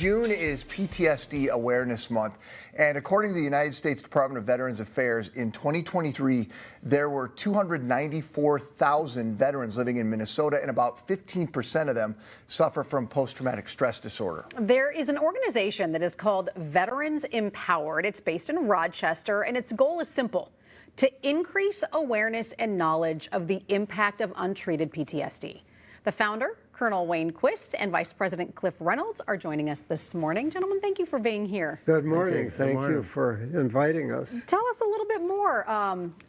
June is PTSD Awareness Month, and according to the United States Department of Veterans Affairs, in 2023, there were 294,000 veterans living in Minnesota, and about 15% of them suffer from post-traumatic stress disorder. There is an organization that is called Veterans Empowered. It's based in Rochester, and its goal is simple: to increase awareness and knowledge of the impact of untreated PTSD. The founder, Colonel Wayne Quist, and Vice President Cliff Reynolds are joining us this morning. Gentlemen, thank you for being here. Good morning. Thank you for inviting us. Tell us a little bit more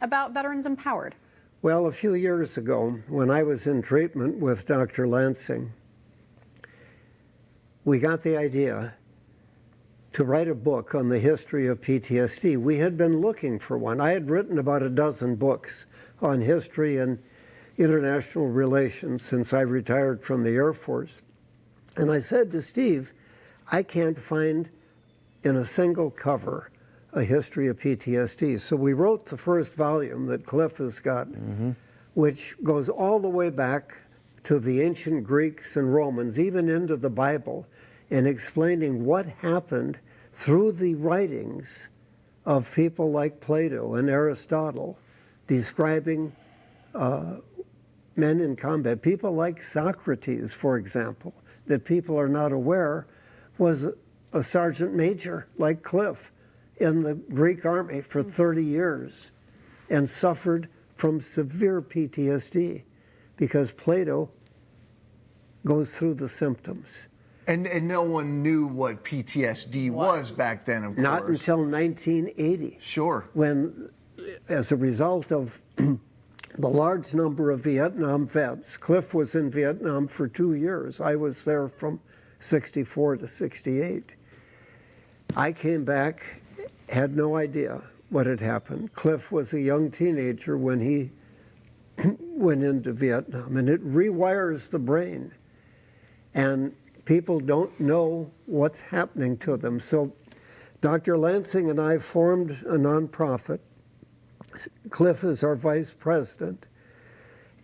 about Veterans Empowered. Well, a few years ago, when I was in treatment with Dr. Lansing, we got the idea to write a book on the history of PTSD. We had been looking for one. I had written about a dozen books on history and international relations since I retired from the Air Force. And I said to Steve, I can't find in a single cover a history of PTSD. So we wrote the first volume that Cliff has got, which goes all the way back to the ancient Greeks and Romans, even into the Bible, and explaining what happened through the writings of people like Plato and Aristotle, describing men in combat. People like Socrates, for example, that people are not aware, was a sergeant major like Cliff in the Greek army for 30 years and suffered from severe PTSD because Plato goes through the symptoms. And no one knew what PTSD was back then, of course. Not until 1980. Sure. When, as a result of the large number of Vietnam vets. Cliff was in Vietnam for 2 years. I was there from 64 to 68. I came back, had no idea what had happened. Cliff was a young teenager when he went into Vietnam, and it rewires the brain. And people don't know what's happening to them. So Dr. Lansing and I formed a nonprofit. Cliff is our vice president,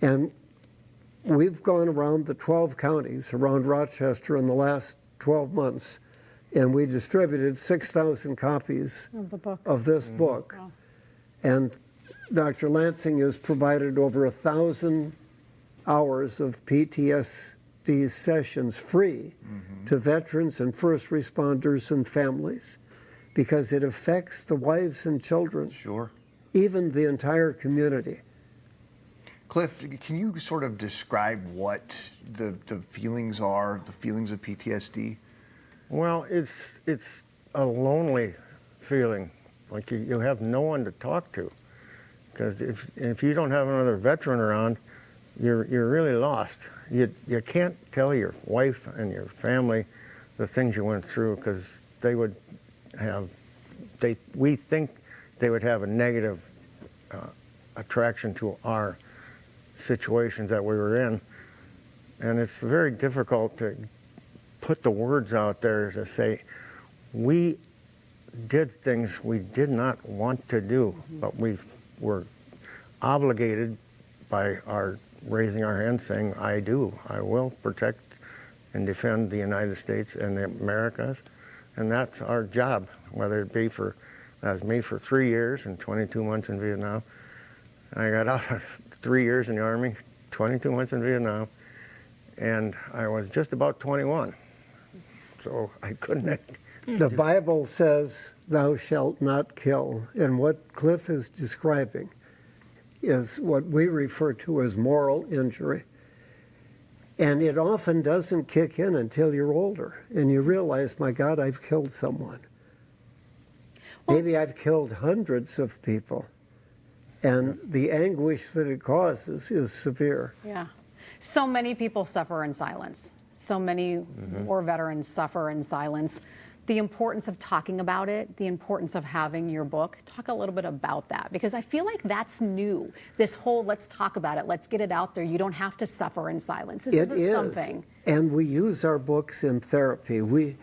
and we've gone around the 12 counties around Rochester in the last 12 months, and we distributed 6,000 copies of this book. Wow. And Dr. Lansing has provided over 1,000 hours of PTSD sessions free to veterans and first responders and families, because it affects the wives and children. Sure. Even the entire community. Cliff, can you sort of describe what the feelings are, the feelings of PTSD? Well, it's a lonely feeling, like you have no one to talk to. Because if you don't have another veteran around, you're really lost. You can't tell your wife and your family the things you went through, because they would have, we think they would have a negative attraction to our situations that we were in. And it's very difficult to put the words out there to say, we did things we did not want to do, but we were obligated by our raising our hands saying, I will protect and defend the United States and the Americas. And that's our job, whether it be for, as me for 3 years and 22 months in Vietnam. I got out of 3 years in the Army, 22 months in Vietnam, and I was just about 21. So I couldn't. The Bible says, thou shalt not kill. And what Cliff is describing is what we refer to as moral injury. And it often doesn't kick in until you're older and you realize, my God, I've killed someone. Maybe I've killed hundreds of people, and the anguish that it causes is severe. Yeah. So many people suffer in silence. So many war veterans suffer in silence. The importance of talking about it, the importance of having your book. Talk a little bit about that, because I feel like that's new. This whole let's talk about it, let's get it out there. You don't have to suffer in silence. This isn't something. And we use our books in therapy. We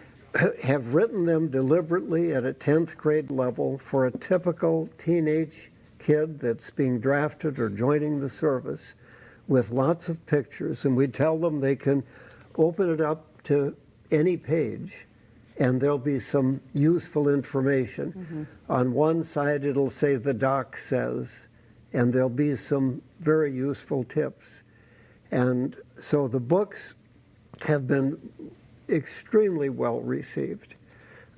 have written them deliberately at a 10th grade level for a typical teenage kid that's being drafted or joining the service, with lots of pictures, and we tell them they can open it up to any page and there'll be some useful information. On one side, it'll say "the doc says," and there'll be some very useful tips. And so the books have been extremely well received.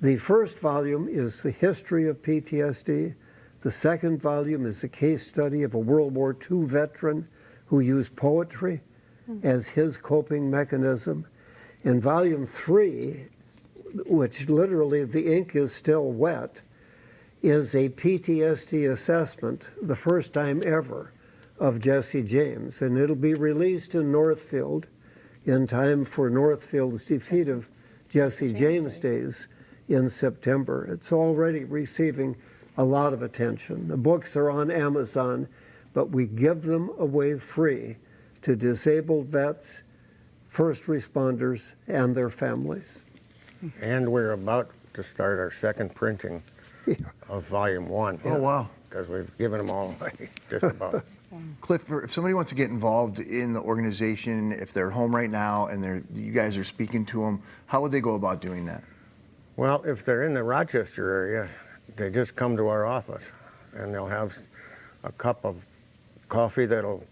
The first volume is the history of PTSD. The second volume is a case study of a World War II veteran who used poetry as his coping mechanism. In volume 3, which literally the ink is still wet, is a PTSD assessment, the first time ever, of Jesse James. And it'll be released in Northfield in time for Northfield's defeat of Jesse James Days in September. It's already receiving a lot of attention. The books are on Amazon, but we give them away free to disabled vets, first responders, and their families. And we're about to start our second printing of volume 1. Oh, wow. Because we've given them all away, just about. Cliff, if somebody wants to get involved in the organization, if they're home right now and you guys are speaking to them, how would they go about doing that? Well, if they're in the Rochester area, they just come to our office, and they'll have a cup of coffee that'll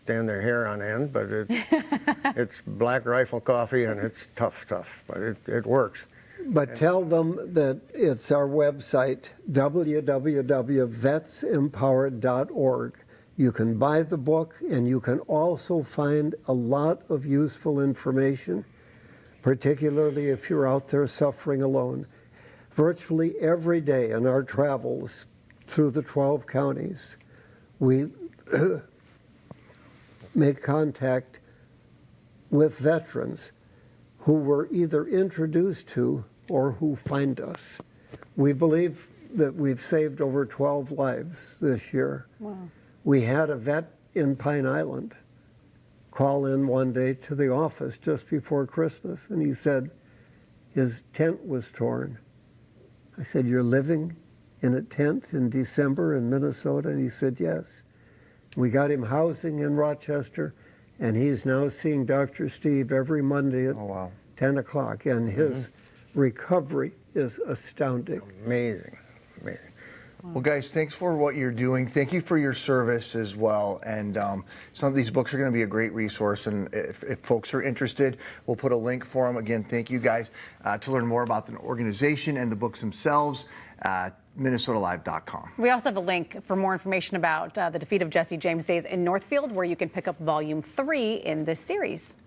stand their hair on end, but it's Black Rifle coffee, and it's tough stuff, but it works. But tell them that it's our website, www.vetsempowered.org. You can buy the book, and you can also find a lot of useful information, particularly if you're out there suffering alone. Virtually every day in our travels through the 12 counties, we make contact with veterans who were either introduced to or who find us. We believe that we've saved over 12 lives this year. Wow. We had a vet in Pine Island call in one day to the office just before Christmas, and he said his tent was torn. I said, "You're living in a tent in December in Minnesota?" And he said, "Yes." We got him housing in Rochester, and he's now seeing Dr. Steve every Monday at 10 o'clock, and his recovery is astounding. Amazing, amazing. Well, guys, thanks for what you're doing. Thank you for your service as well. And some of these books are going to be a great resource. And if folks are interested, we'll put a link for them. Again, thank you guys. To learn more about the organization and the books themselves, minnesotalive.com. We also have a link for more information about the defeat of Jesse James Days in Northfield, where you can pick up volume 3 in this series.